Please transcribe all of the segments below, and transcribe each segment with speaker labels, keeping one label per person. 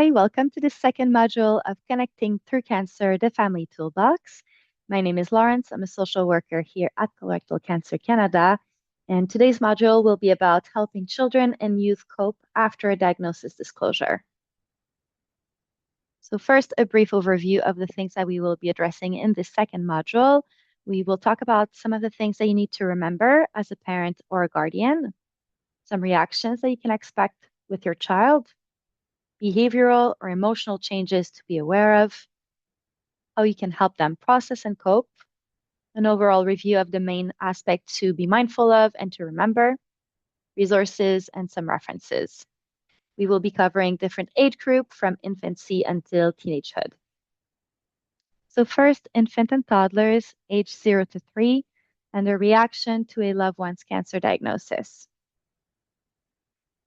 Speaker 1: Hi, welcome to the second module of Connecting Through Cancer, the Family Toolbox. My name is Lawrence. I'm a social worker here at Colorectal Cancer Canada, and today's module will be about helping children and youth cope after a diagnosis disclosure. So first, a brief overview of the things that we will be addressing in this second module. We will talk about some of the things that you need to remember as a parent or a guardian, some reactions that you can expect with your child, behavioral or emotional changes to be aware of, how you can help them process and cope, an overall review of the main aspect to be mindful of and to remember, resources, and some references. We will be covering different age group from infancy until teenagehood. So first, infant and toddlers, age 0 to 3, and their reaction to a loved one's cancer diagnosis.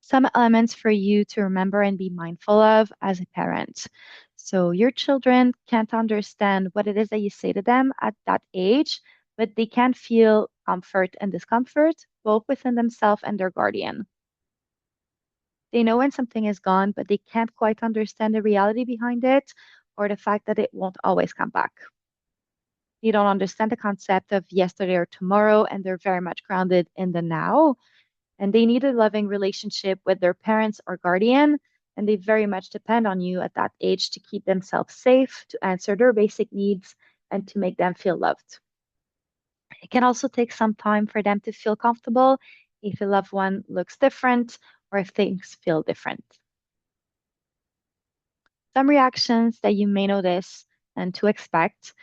Speaker 1: Some elements for you to remember and be mindful of as a parent. So your children can't understand what it is that you say to them at that age, but they can feel comfort and discomfort, both within themselves and their guardian. They know when something is gone, but they can't quite understand the reality behind it or the fact that it won't always come back. They don't understand the concept of yesterday or tomorrow, and they're very much grounded in the now. And they need a loving relationship with their parents or guardian, and they very much depend on you at that age to keep themselves safe, to answer their basic needs, and to make them feel loved. It can also take some time for them to feel comfortable if a loved one looks different or if things feel different. Some reactions that you may notice and to expect.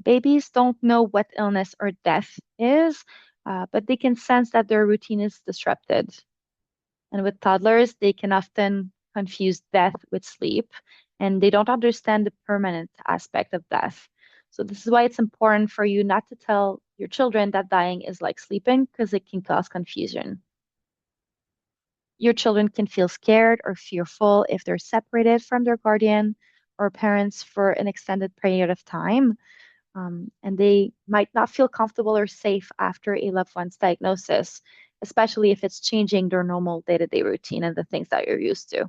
Speaker 1: Babies don't know what illness or death is, but they can sense that their routine is disrupted. And with toddlers, they can often confuse death with sleep, and they don't understand the permanent aspect of death. So, this is why it's important for you not to tell your children that dying is like sleeping, because it can cause confusion. Your children can feel scared or fearful if they're separated from their guardian or parents for an extended period of time. And they might not feel comfortable or safe after a loved one's diagnosis, especially if it's changing their normal day-to-day routine and the things that you're used to.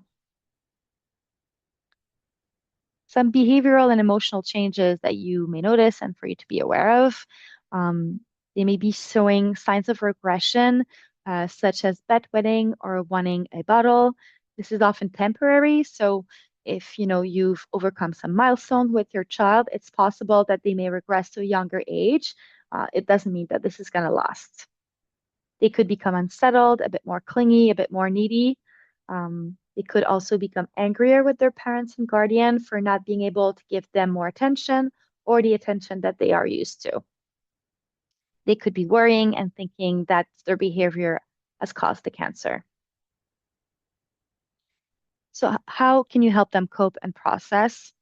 Speaker 1: Some behavioral and emotional changes that you may notice and for you to be aware of. They may be showing signs of regression, such as bedwetting or wanting a bottle. This is often temporary, so if you've overcome some milestone with your child, it's possible that they may regress to a younger age. It doesn't mean that this is going to last. They could become unsettled, a bit more clingy, a bit more needy. They could also become angrier with their parents and guardian for not being able to give them more attention or the attention that they are used to. They could be worrying and thinking that their behavior has caused the cancer. So how can you help them cope and process?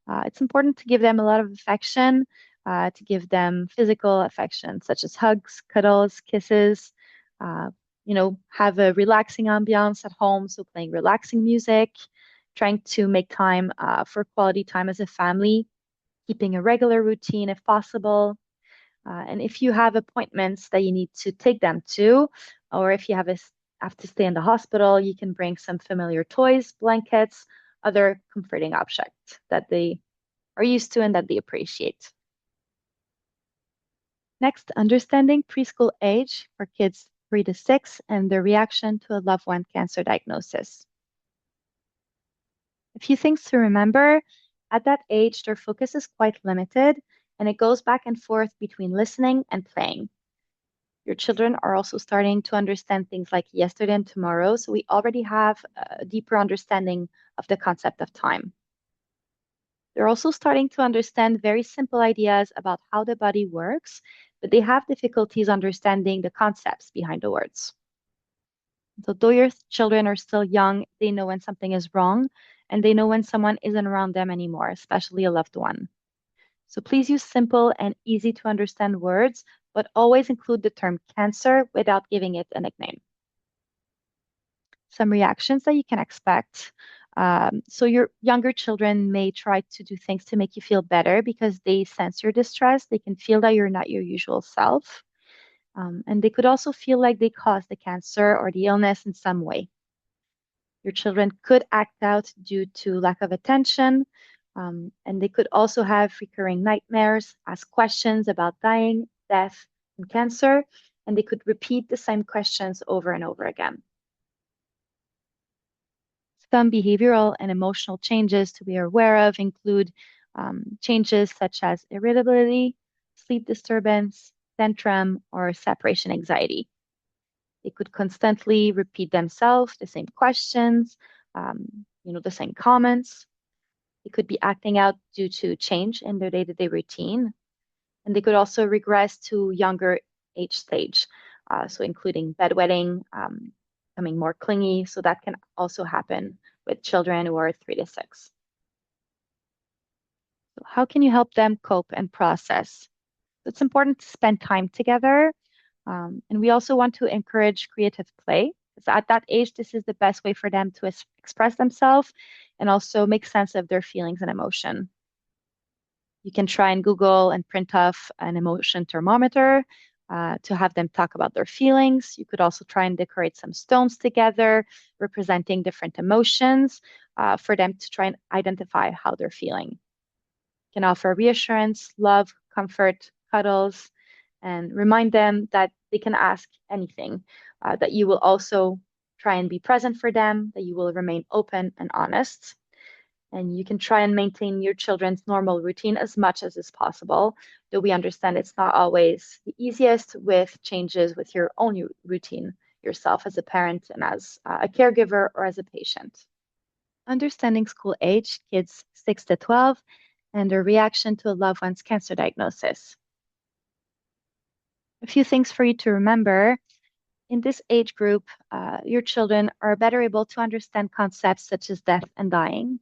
Speaker 1: It's important to give them a lot of affection, to give them physical affection, such as hugs, cuddles, kisses, have a relaxing ambiance at home, so playing relaxing music, trying to make time for quality time as a family, keeping a regular routine if possible. And if you have appointments that you need to take them to, or if you have to stay in the hospital, you can bring some familiar toys, blankets, other comforting objects that they are used to and that they appreciate. Next, understanding preschool age for kids 3 to 6 and their reaction to a loved one cancer diagnosis. A few things to remember, at that age, their focus is quite limited and it goes back and forth between listening and playing. Your children are also starting to understand things like yesterday and tomorrow, so we already have a deeper understanding of the concept of time. They're also starting to understand very simple ideas about how the body works, but they have difficulties understanding the concepts behind the words. So though your children are still young, they know when something is wrong, and they know when someone isn't around them anymore, especially a loved one. So please use simple and easy to understand words, but always include the term cancer without giving it a nickname. Some reactions that you can expect. So your younger children may try to do things to make you feel better because they sense your distress. They can feel that you're not your usual self. And they could also feel like they caused the cancer or the illness in some way. Your children could act out due to lack of attention, and they could also have recurring nightmares, ask questions about dying, death, and cancer, and they could repeat the same questions over and over again. Some behavioral and emotional changes to be aware of include changes such as irritability, sleep disturbance, tantrum, or separation anxiety. They could constantly repeat themselves, the same questions, the same comments. They could be acting out due to change in their day-to-day routine, and they could also regress to younger age stage, so including bedwetting, becoming more clingy. So that can also happen with children who are 3 to 6. So how can you help them cope and process? It's important to spend time together. And we also want to encourage creative play. So at that age, this is the best way for them to express themselves and also make sense of their feelings and emotion. You can try and Google and print off an emotion thermometer to have them talk about their feelings. You could also try and decorate some stones together, representing different emotions for them to try and identify how they're feeling. You can offer reassurance, love, comfort, cuddles, and remind them that they can ask anything, that you will also try and be present for them, that you will remain open and honest. And you can try and maintain your children's normal routine as much as is possible, though we understand it's not always the easiest with changes with your own routine yourself as a parent and as a caregiver or as a patient. Understanding school age, kids 6 to 12, and their reaction to a loved one's cancer diagnosis. A few things for you to remember. In this age group, your children are better able to understand concepts such as death and dying.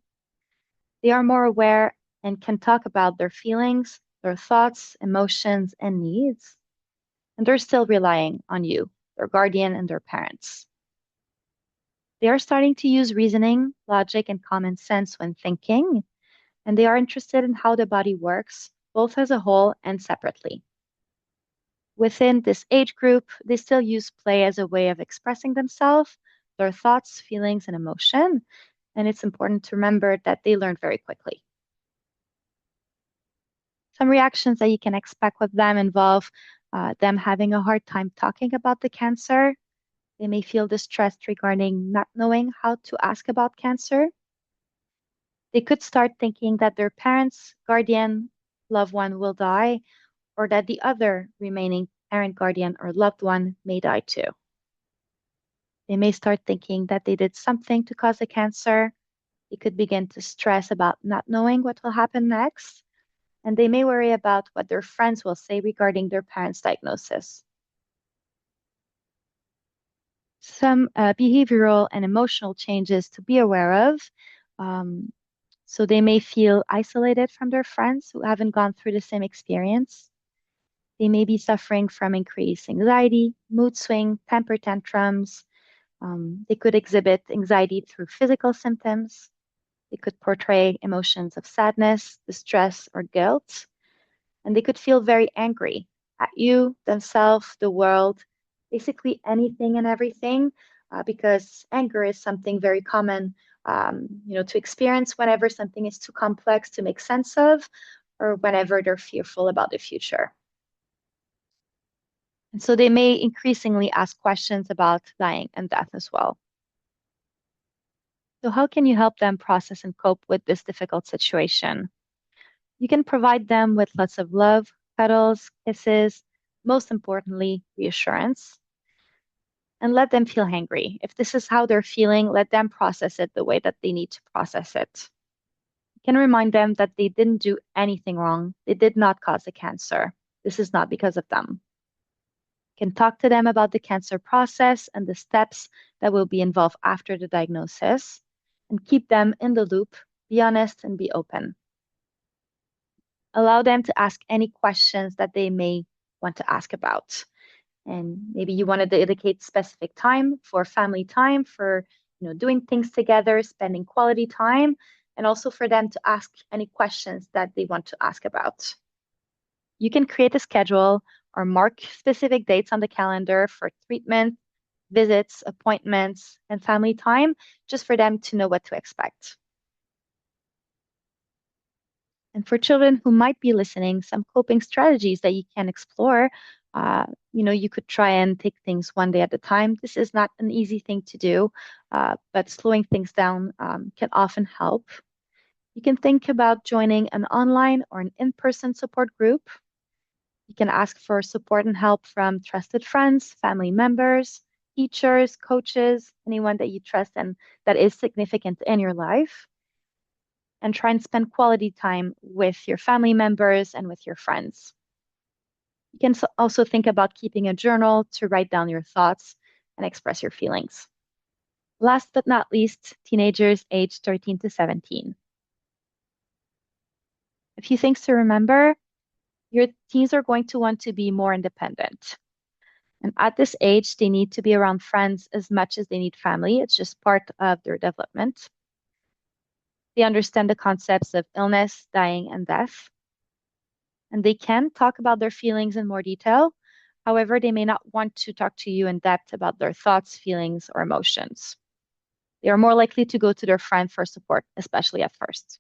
Speaker 1: They are more aware and can talk about their feelings, their thoughts, emotions, and needs. And they're still relying on you, their guardian, and their parents. They are starting to use reasoning, logic, and common sense when thinking, and they are interested in how the body works, both as a whole and separately. Within this age group, they still use play as a way of expressing themselves, their thoughts, feelings, and emotion. And it's important to remember that they learn very quickly. Some reactions that you can expect with them involve them having a hard time talking about the cancer. They may feel distressed regarding not knowing how to ask about cancer. They could start thinking that their parents, guardian, loved one will die, or that the other remaining parent, guardian, or loved one may die too. They may start thinking that they did something to cause the cancer. They could begin to stress about not knowing what will happen next, and they may worry about what their friends will say regarding their parents' diagnosis. Some behavioral and emotional changes to be aware of. Um, so they may feel isolated from their friends who haven't gone through the same experience. They may be suffering from increased anxiety, mood swing, temper tantrums. They could exhibit anxiety through physical symptoms. They could portray emotions of sadness, distress, or guilt. And they could feel very angry at you, themselves, the world, basically anything and everything, because anger is something very common, to experience whenever something is too complex to make sense of, or whenever they're fearful about the future. And so they may increasingly ask questions about dying and death as well. So how can you help them process and cope with this difficult situation? You can provide them with lots of love, cuddles, kisses, most importantly, reassurance, and let them feel hangry. If this is how they're feeling, let them process it the way that they need to process it. You can remind them that they didn't do anything wrong. They did not cause the cancer. This is not because of them. You can talk to them about the cancer process and the steps that will be involved after the diagnosis, and keep them in the loop. Be honest and be open. Allow them to ask any questions that they may want to ask about. And maybe you want to dedicate specific time for family time, for doing things together, spending quality time, and also for them to ask any questions that they want to ask about. You can create a schedule or mark specific dates on the calendar for treatment, visits, appointments, and family time, just for them to know what to expect. And for children who might be listening, some coping strategies that you can explore. Uh, you could try and take things one day at a time. This is not an easy thing to do, but slowing things down can often help. You can think about joining an online or an in-person support group. You can ask for support and help from trusted friends, family members, teachers, coaches, anyone that you trust and that is significant in your life. And try and spend quality time with your family members and with your friends. You can also think about keeping a journal to write down your thoughts and express your feelings. Last but not least, teenagers aged 13 to 17. A few things to remember: your teens are going to want to be more independent. And at this age, they need to be around friends as much as they need family. It's just part of their development. They understand the concepts of illness, dying, and death. And they can talk about their feelings in more detail. However, they may not want to talk to you in depth about their thoughts, feelings, or emotions. They are more likely to go to their friend for support, especially at first.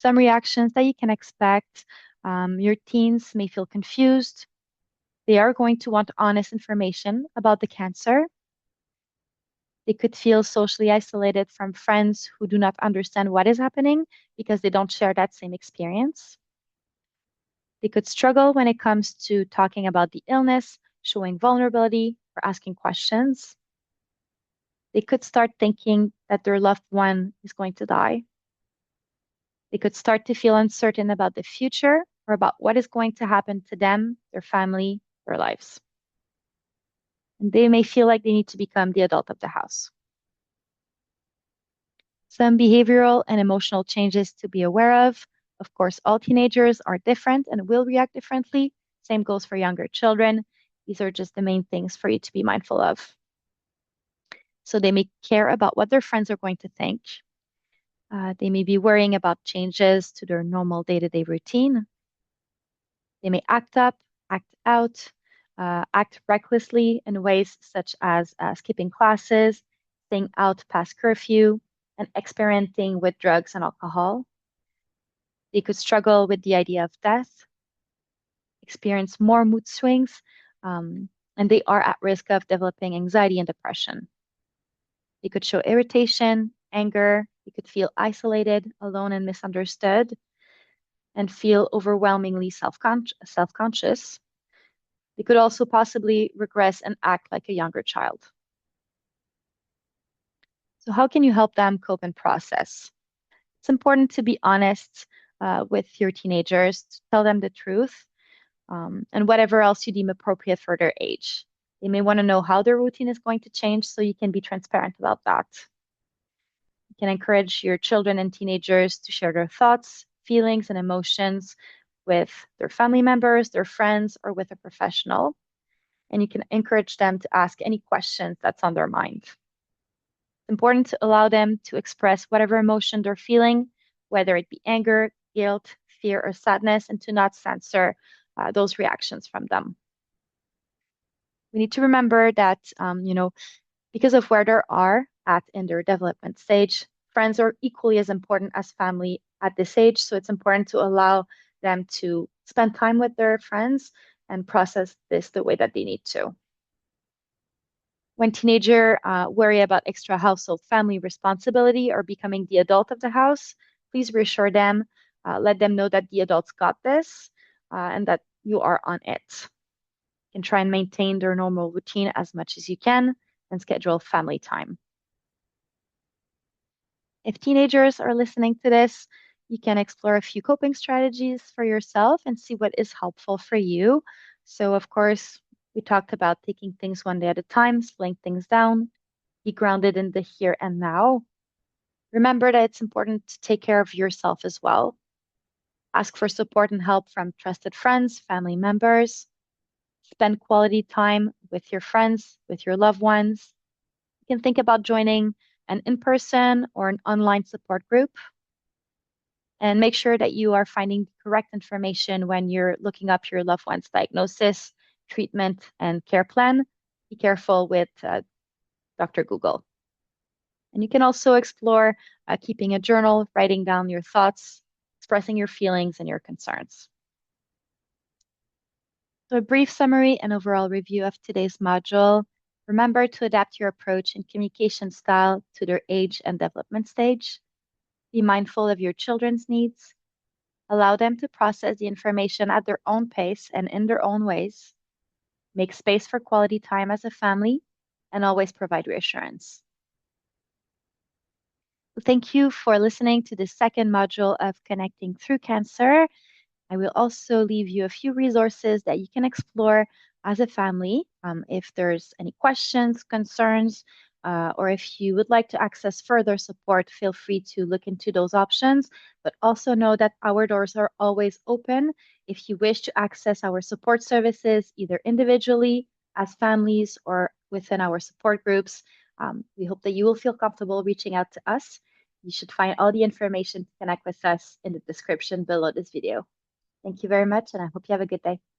Speaker 1: Some reactions that you can expect: your teens may feel confused. They are going to want honest information about the cancer. They could feel socially isolated from friends who do not understand what is happening because they don't share that same experience. They could struggle when it comes to talking about the illness, showing vulnerability, or asking questions. They could start thinking that their loved one is going to die. They could start to feel uncertain about the future or about what is going to happen to them, their family, their lives. And they may feel like they need to become the adult of the house. Some behavioral and emotional changes to be aware of. Of course, all teenagers are different and will react differently. Same goes for younger children. These are just the main things for you to be mindful of. So they may care about what their friends are going to think. They may be worrying about changes to their normal day-to-day routine. They may act up, act out, act recklessly in ways such as skipping classes, staying out past curfew, and experimenting with drugs and alcohol. They could struggle with the idea of death, experience more mood swings, and they are at risk of developing anxiety and depression. They could show irritation, anger. They could feel isolated, alone, and misunderstood, and feel overwhelmingly self-conscious. They could also possibly regress and act like a younger child. So how can you help them cope and process? It's important to be honest with your teenagers, to tell them the truth, and whatever else you deem appropriate for their age. They may want to know how their routine is going to change, so you can be transparent about that. You can encourage your children and teenagers to share their thoughts, feelings, and emotions with their family members, their friends, or with a professional. And you can encourage them to ask any questions that's on their mind. It's important to allow them to express whatever emotion they're feeling, whether it be anger, guilt, fear, or sadness, and to not censor those reactions from them. We need to remember that, because of where they are at in their development stage, friends are equally as important as family at this age. So it's important to allow them to spend time with their friends and process this the way that they need to. When teenagers worry about extra household family responsibility or becoming the adult of the house, please reassure them, let them know that the adults got this and that you are on it. You can try and maintain their normal routine as much as you can and schedule family time. If teenagers are listening to this, you can explore a few coping strategies for yourself and see what is helpful for you. So, of course, we talked about taking things one day at a time, slowing things down, be grounded in the here and now. Remember that it's important to take care of yourself as well. Ask for support and help from trusted friends, family members. Spend quality time with your friends, with your loved ones. You can think about joining an in-person or an online support group. And make sure that you are finding the correct information when you're looking up your loved one's diagnosis. treatment, and care plan, be careful with Dr. Google. And you can also explore keeping a journal, writing down your thoughts, expressing your feelings and your concerns. So a brief summary and overall review of today's module. Remember to adapt your approach and communication style to their age and development stage. Be mindful of your children's needs. Allow them to process the information at their own pace and in their own ways. Make space for quality time as a family and always provide reassurance. Thank you for listening to the second module of Connecting Through Cancer. I will also leave you a few resources that you can explore as a family. If there's any questions, concerns, or if you would like to access further support, feel free to look into those options. But also know that our doors are always open if you wish to access our support services, either individually, as families, or within our support groups. We hope that you will feel comfortable reaching out to us. You should find all the information to connect with us in the description below this video. Thank you very much, and I hope you have a good day.